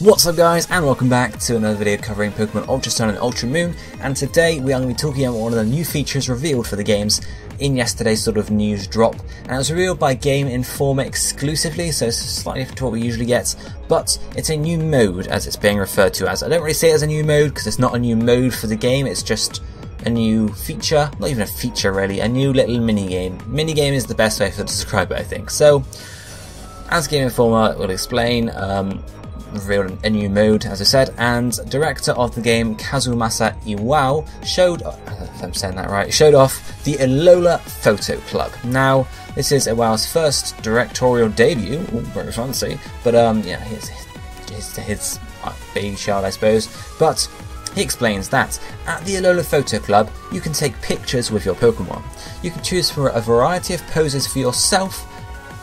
What's up guys, and welcome back to another video covering Pokemon Ultra Sun and Ultra Moon, and today we are going to be talking about one of the new features revealed for the games in yesterday's sort of news drop, and it was revealed by GameInformer exclusively, so it's slightly different to what we usually get, but it's a new mode as it's being referred to as. I don't really say it as a new mode because it's not a new mode for the game, it's just a new feature, not even a feature really, a new little mini-game. Mini-game is the best way to describe it, I think. So, as GameInformer will explain, revealed a new mode, as I said, and director of the game Kazumasa Iwao showed, if I'm saying that right, showed off the Alola Photo Club. Now, this is Iwao's first directorial debut, ooh, very fancy, but yeah, his baby child, I suppose, but he explains that at the Alola Photo Club, you can take pictures with your Pokemon. You can choose from a variety of poses for yourself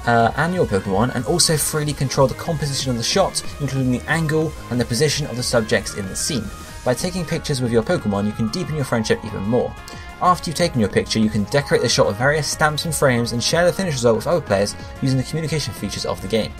and your Pokemon, and also freely control the composition of the shot, including the angle and the position of the subjects in the scene. By taking pictures with your Pokemon, you can deepen your friendship even more. After you've taken your picture, you can decorate the shot with various stamps and frames and share the finished result with other players using the communication features of the game.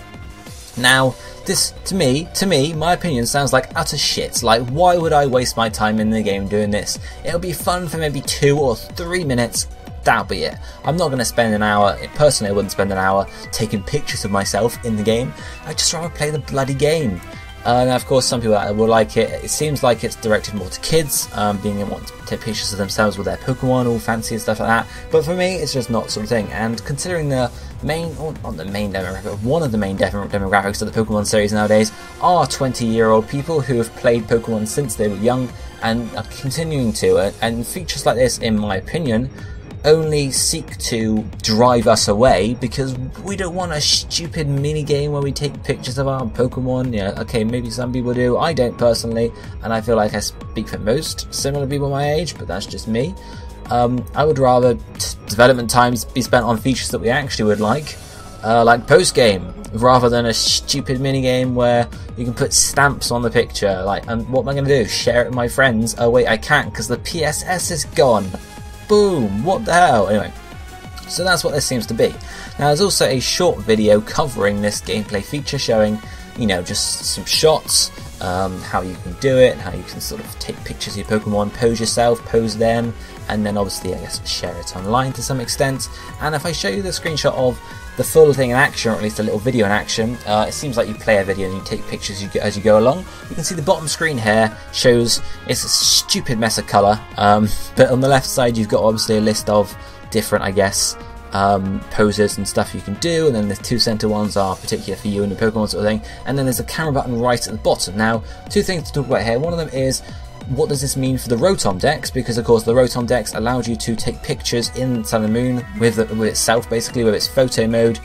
Now, this, to me, my opinion, sounds like utter shit. Like, why would I waste my time in the game doing this? It'll be fun for maybe 2 or 3 minutes. That'll be it. I'm not going to spend an hour, personally I wouldn't spend an hour taking pictures of myself in the game. I'd just rather play the bloody game. Now of course some people will like it. It seems like it's directed more to kids, being able to take pictures of themselves with their Pokemon, all fancy and stuff like that. But for me it's just not sort of thing. And considering the main, or not the main demographic, one of the main demographics of the Pokemon series nowadays are 20-year-old people who have played Pokemon since they were young and are continuing to. And features like this, in my opinion, only seek to drive us away because we don't want a stupid mini game where we take pictures of our Pokemon. Yeah, okay, maybe some people do. I don't personally, and I feel like I speak for most similar people my age, but that's just me. I would rather development times be spent on features that we actually would like post-game, rather than a stupid mini game where you can put stamps on the picture. Like, and what am I going to do? Share it with my friends? Oh wait, I can't because the PSS is gone. Boom, what the hell? Anyway, so that's what this seems to be. Now there's also a short video covering this gameplay feature showing, you know, just some shots, how you can do it, how you can sort of take pictures of your Pokemon, pose yourself, pose them, and then obviously I guess share it online to some extent. And if I show you the screenshot of the full thing in action, or at least a little video in action, it seems like you play a video and you take pictures as you go along. You can see the bottom screen here shows it's a stupid mess of colour, but on the left side you've got obviously a list of different, I guess, poses and stuff you can do, and then the 2 center ones are particular for you and the Pokemon sort of thing, and then there's a camera button right at the bottom. Now, 2 things to talk about here. One of them is, what does this mean for the Rotom Dex? Because of course the Rotom Dex allows you to take pictures in Sun and Moon with itself, basically with its photo mode.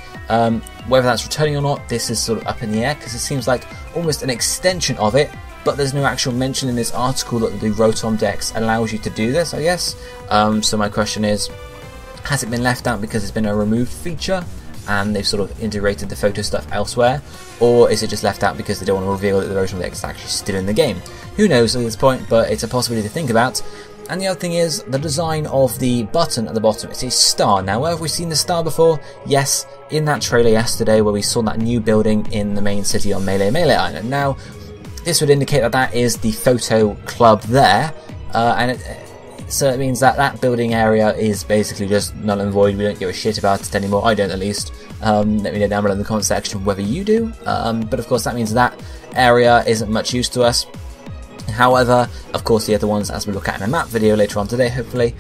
Whether that's returning or not, this is sort of up in the air because it seems like almost an extension of it, but there's no actual mention in this article that the Rotom Dex allows you to do this, I guess. So my question is, has it been left out because it's been a removed feature and they've sort of integrated the photo stuff elsewhere, or is it just left out because they don't want to reveal that the Rotom Dex is actually still in the game? Who knows at this point, but it's a possibility to think about. And the other thing is the design of the button at the bottom. It's a star. Now, where have we seen the star before? Yes, in that trailer yesterday where we saw that new building in the main city on Melee Island. Now, this would indicate that that is the photo club there, so it means that that building area is basically just null and void. We don't give a shit about it anymore. I don't, at least. Let me know down below in the comment section whether you do. But of course that means that area isn't much use to us. However, of course the other ones, as we look at in a map video later on today, hopefully,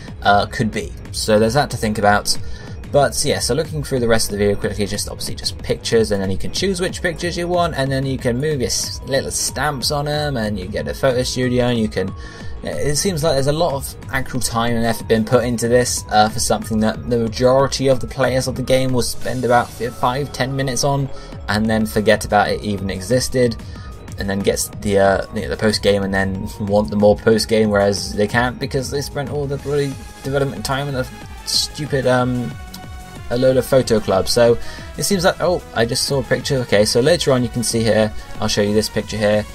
could be. So there's that to think about. But yeah, so looking through the rest of the video quickly, obviously just pictures, and then you can choose which pictures you want, and then you can move your little stamps on them, and you get a photo studio, and you can... It seems like there's a lot of actual time and effort being put into this for something that the majority of the players of the game will spend about 5-10 minutes on, and then forget about it even existed, and then gets the post game and then want the more post game, whereas they can't because they spent all the bloody development time in the stupid Alola Photo Club. So it seems like, oh, I just saw a picture. Okay, so later on you can see here, I'll show you this picture here.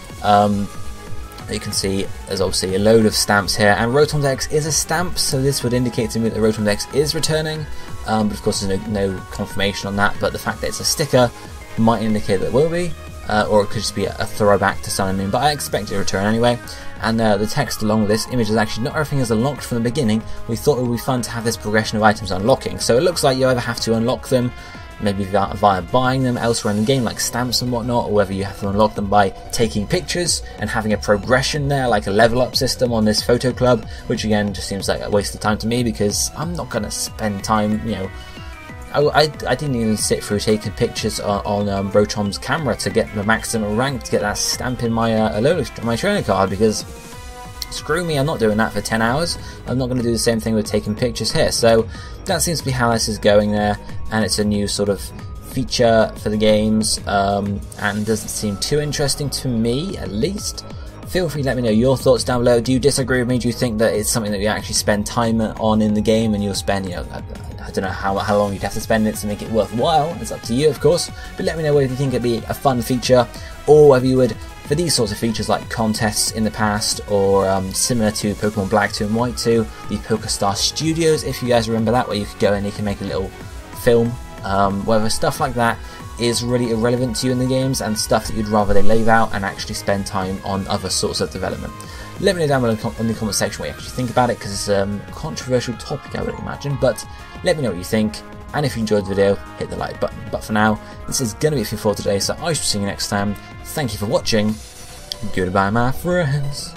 You can see there's obviously a load of stamps here, and Rotom Dex is a stamp, so this would indicate to me that the Rotom Dex is returning, but of course there's no confirmation on that, but the fact that it's a sticker might indicate that it will be. or it could just be a throwback to Sun and Moon, but I expect it to return anyway. And the text along with this image is actually not everything is unlocked from the beginning. We thought it would be fun to have this progression of items unlocking, so it looks like you either have to unlock them maybe via buying them elsewhere in the game, like stamps and whatnot, or whether you have to unlock them by taking pictures and having a progression there, like a level up system on this photo club, which again just seems like a waste of time to me, because I'm not going to spend time, you know, I didn't even sit through taking pictures on Brotom's camera to get the maximum rank, to get that stamp in my Alola, my trainer card, because screw me, I'm not doing that for 10 hours. I'm not going to do the same thing with taking pictures here. So that seems to be how this is going there, and it's a new sort of feature for the games, and doesn't seem too interesting to me, at least. Feel free to let me know your thoughts down below. Do you disagree with me? Do you think that it's something that you actually spend time on in the game, and you'll spend, you know, I don't know how long you'd have to spend it to make it worthwhile. It's up to you, of course. But let me know whether you think it'd be a fun feature, or whether you would, for these sorts of features like contests in the past, or similar to Pokemon Black 2 and White 2, the PokéStar Studios, if you guys remember that, where you could go and you can make a little film, whether stuff like that is really irrelevant to you in the games, and stuff that you'd rather they leave out and actually spend time on other sorts of development. Let me know down below in the comment section what you actually think about it, because it's a controversial topic, I would imagine, but let me know what you think. And if you enjoyed the video, hit the like button. But for now, this is going to be it for today, so I shall see you next time. Thank you for watching. Goodbye, my friends.